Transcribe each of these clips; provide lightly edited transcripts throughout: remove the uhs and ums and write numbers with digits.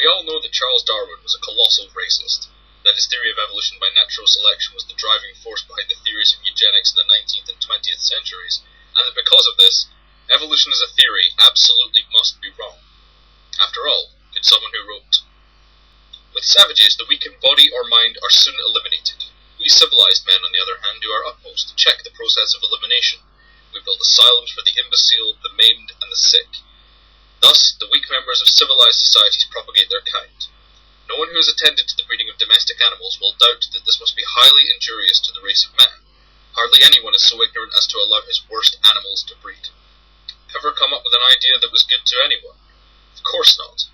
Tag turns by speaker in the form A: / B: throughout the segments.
A: We all know that Charles Darwin was a colossal racist, that his theory of evolution by natural selection was the driving force behind the theories of eugenics in the 19th and 20th centuries, and that because of this, evolution as a theory absolutely must be wrong. After all, it's someone who wrote, "With savages, the weak in body or mind are soon eliminated. We civilized men, on the other hand, do our utmost to check the process of elimination. We build asylums for the imbecile, the maimed, and the sick. Thus, the weak members of civilized societies propagate their kind. No one who has attended to the breeding of domestic animals will doubt that this must be highly injurious to the race of man. Hardly anyone is so ignorant as to allow his worst animals to breed. Ever come up with an idea that was good to anyone? Of course not.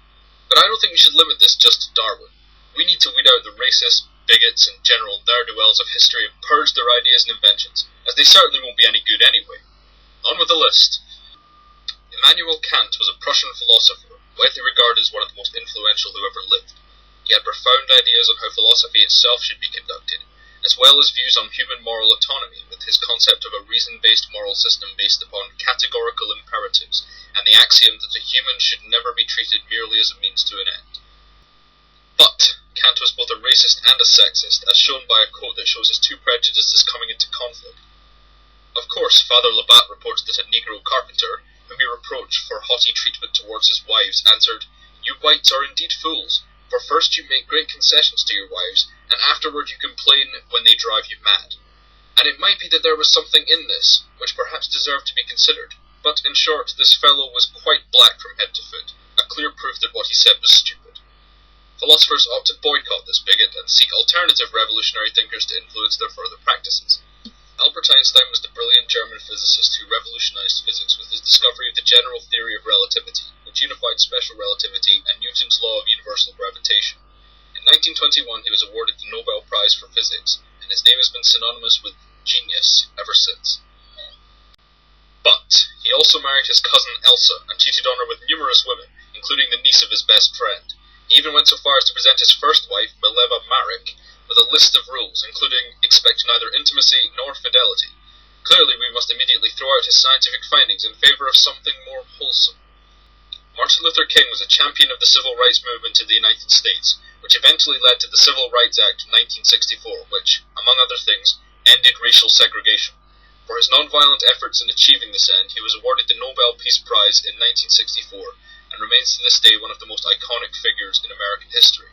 A: But I don't think we should limit this just to Darwin. We need to weed out the racists, bigots, and general ne'er-do-wells of history and purge their ideas and inventions, as they certainly won't be any good anyway. On with the list. Immanuel Kant was a Prussian philosopher, widely regarded as one of the most influential who ever lived. He had profound ideas on how philosophy itself should be conducted, as well as views on human moral autonomy, with his concept of a reason-based moral system based upon categorical imperatives, and the axiom that a human should never be treated merely as a means to an end. But Kant was both a racist and a sexist, as shown by a quote that shows his two prejudices coming into conflict. Of course, Father Labat reports that a Negro carpenter, whom he reproached for haughty treatment towards his wives, answered, "You whites are indeed fools, for first you make great concessions to your wives, and afterward you complain when they drive you mad." And it might be that there was something in this, which perhaps deserved to be considered, but in short, this fellow was quite black from head to foot, a clear proof that what he said was stupid. Philosophers ought to boycott this bigot and seek alternative revolutionary thinkers to influence their further practices. Albert Einstein was the brilliant German physicist who revolutionized physics with his discovery of the general theory of relativity, which unified special relativity and Newton's law of universal gravitation. In 1921, he was awarded the Nobel Prize for Physics, and his name has been synonymous with genius ever since. But he also married his cousin Elsa and cheated on her with numerous women, including the niece of his best friend. He even went so far as to present his first wife, Mileva Marek, with a list of rules, including expect neither intimacy nor fidelity. Clearly, we must immediately throw out his scientific findings in favor of something more wholesome. Martin Luther King was a champion of the civil rights movement in the United States, which eventually led to the Civil Rights Act of 1964, which, among other things, ended racial segregation. For his non-violent efforts in achieving this end, he was awarded the Nobel Peace Prize in 1964, and remains to this day one of the most iconic figures in American history.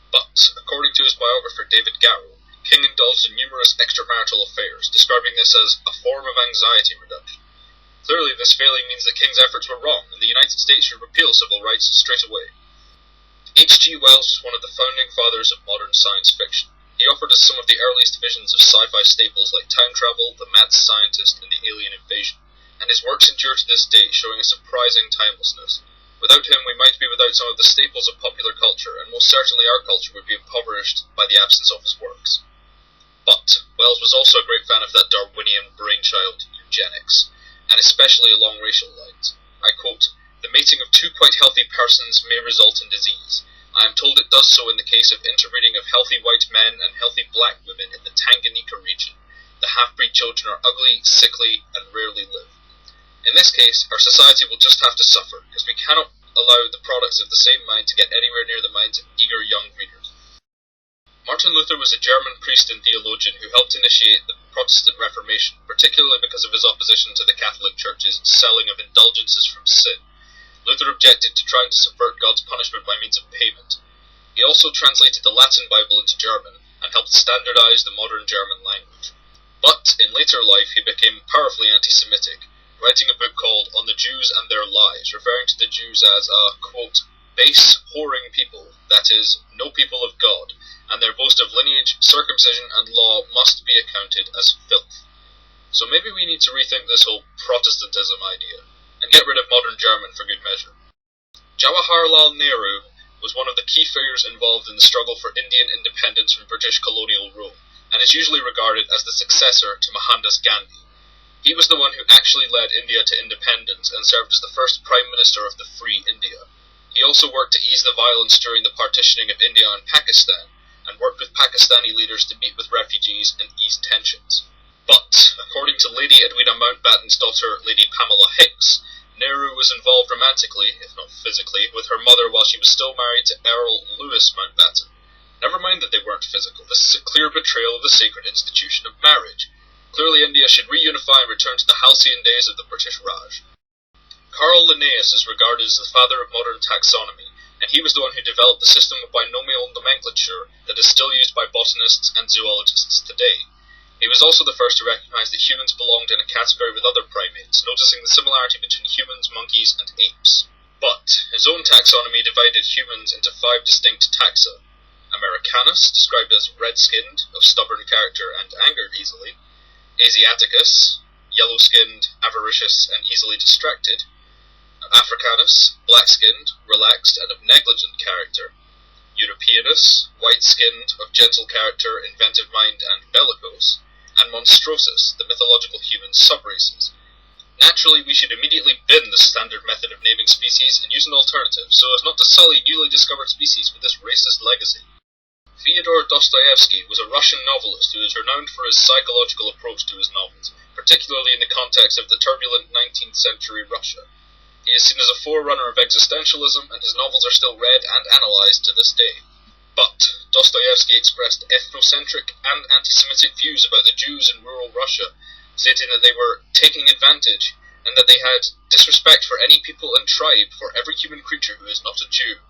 A: But, according to his biographer David Garrow, King indulged in numerous extramarital affairs, describing this as a form of anxiety reduction. Clearly, this failing means that King's efforts were wrong, and the United States should repeal civil rights straight away. H.G. Wells was one of the founding fathers of modern science fiction. He offered us some of the earliest visions of sci-fi staples like time travel, the mad scientist, and the alien invasion, and his works endure to this day, showing a surprising timelessness. Without him, we might be without some of the staples of popular culture, and most certainly our culture would be impoverished by the absence of his works. But Wells was also a great fan of that Darwinian brainchild, eugenics, and especially along racial lines. I quote, "The mating of two quite healthy persons may result in disease. I am told it does so in the case of interbreeding of healthy white men and healthy black women in the Tanganyika region. The half-breed children are ugly, sickly, and rarely live. In this case, our society will just have to suffer, because we cannot allow the products of the same mind to get anywhere near the minds of eager young readers." Martin Luther was a German priest and theologian who helped initiate the Protestant Reformation, particularly because of his opposition to the Catholic Church's selling of indulgences from sin. Luther objected to trying to subvert God's punishment by means of payment. He also translated the Latin Bible into German and helped standardize the modern German language. But in later life he became powerfully anti-Semitic, writing a book called On the Jews and Their Lies, referring to the Jews as a, quote, "base, whoring people, that is, no people of God, and their boast of lineage, circumcision, and law must be accounted as filth." So maybe we need to rethink this whole Protestantism idea, and get rid of modern German for good measure. Jawaharlal Nehru was one of the key figures involved in the struggle for Indian independence from British colonial rule, and is usually regarded as the successor to Mohandas Gandhi. He was the one who actually led India to independence and served as the first Prime Minister of the Free India. He also worked to ease the violence during the partitioning of India and Pakistan, and worked with Pakistani leaders to meet with refugees and ease tensions. But, according to Lady Edwina Mountbatten's daughter, Lady Pamela Hicks, Nehru was involved romantically, if not physically, with her mother while she was still married to Earl Louis Mountbatten. Never mind that they weren't physical, this is a clear betrayal of the sacred institution of marriage. Clearly India should reunify and return to the halcyon days of the British Raj. Carl Linnaeus is regarded as the father of modern taxonomy, and he was the one who developed the system of binomial nomenclature that is still used by botanists and zoologists today. He was also the first to recognize that humans belonged in a category with other primates, noticing the similarity between humans, monkeys, and apes. But his own taxonomy divided humans into 5 distinct taxa. Americanus, described as red-skinned, of stubborn character and angered easily. Asiaticus, yellow-skinned, avaricious, and easily distracted. Africanus, black-skinned, relaxed, and of negligent character. Europeanus, white-skinned, of gentle character, inventive mind, and bellicose. And Monstrosus, the mythological human subraces. Naturally, we should immediately bin the standard method of naming species and use an alternative, so as not to sully newly discovered species with this racist legacy. Fyodor Dostoevsky was a Russian novelist who is renowned for his psychological approach to his novels, particularly in the context of the turbulent 19th century Russia. He is seen as a forerunner of existentialism, and his novels are still read and analysed to this day. But Dostoevsky expressed ethnocentric and anti-Semitic views about the Jews in rural Russia, stating that they were taking advantage, and that they had disrespect for any people and tribe, for every human creature who is not a Jew.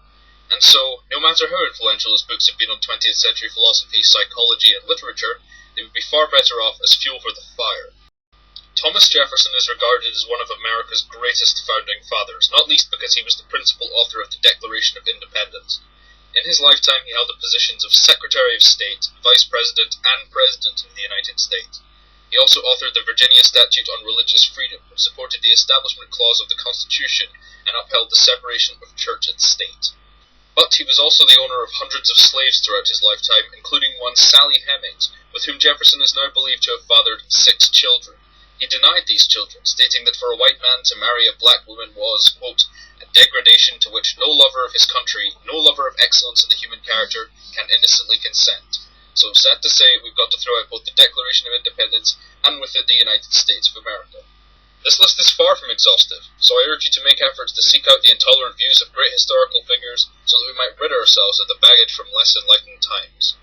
A: And so, no matter how influential his books have been on 20th century philosophy, psychology, and literature, they would be far better off as fuel for the fire. Thomas Jefferson is regarded as one of America's greatest founding fathers, not least because he was the principal author of the Declaration of Independence. In his lifetime, he held the positions of Secretary of State, Vice President, and President of the United States. He also authored the Virginia Statute on Religious Freedom, which supported the Establishment Clause of the Constitution and upheld the separation of church and state. But he was also the owner of hundreds of slaves throughout his lifetime, including one Sally Hemings, with whom Jefferson is now believed to have fathered 6 children. He denied these children, stating that for a white man to marry a black woman was, quote, a degradation to which no lover of his country, no lover of excellence in the human character, can innocently consent. So sad to say, we've got to throw out both the Declaration of Independence and with it the United States of America. This list is far from exhaustive, so I urge you to make efforts to seek out the intolerant views of great historical figures so that we might rid ourselves of the baggage from less enlightened times.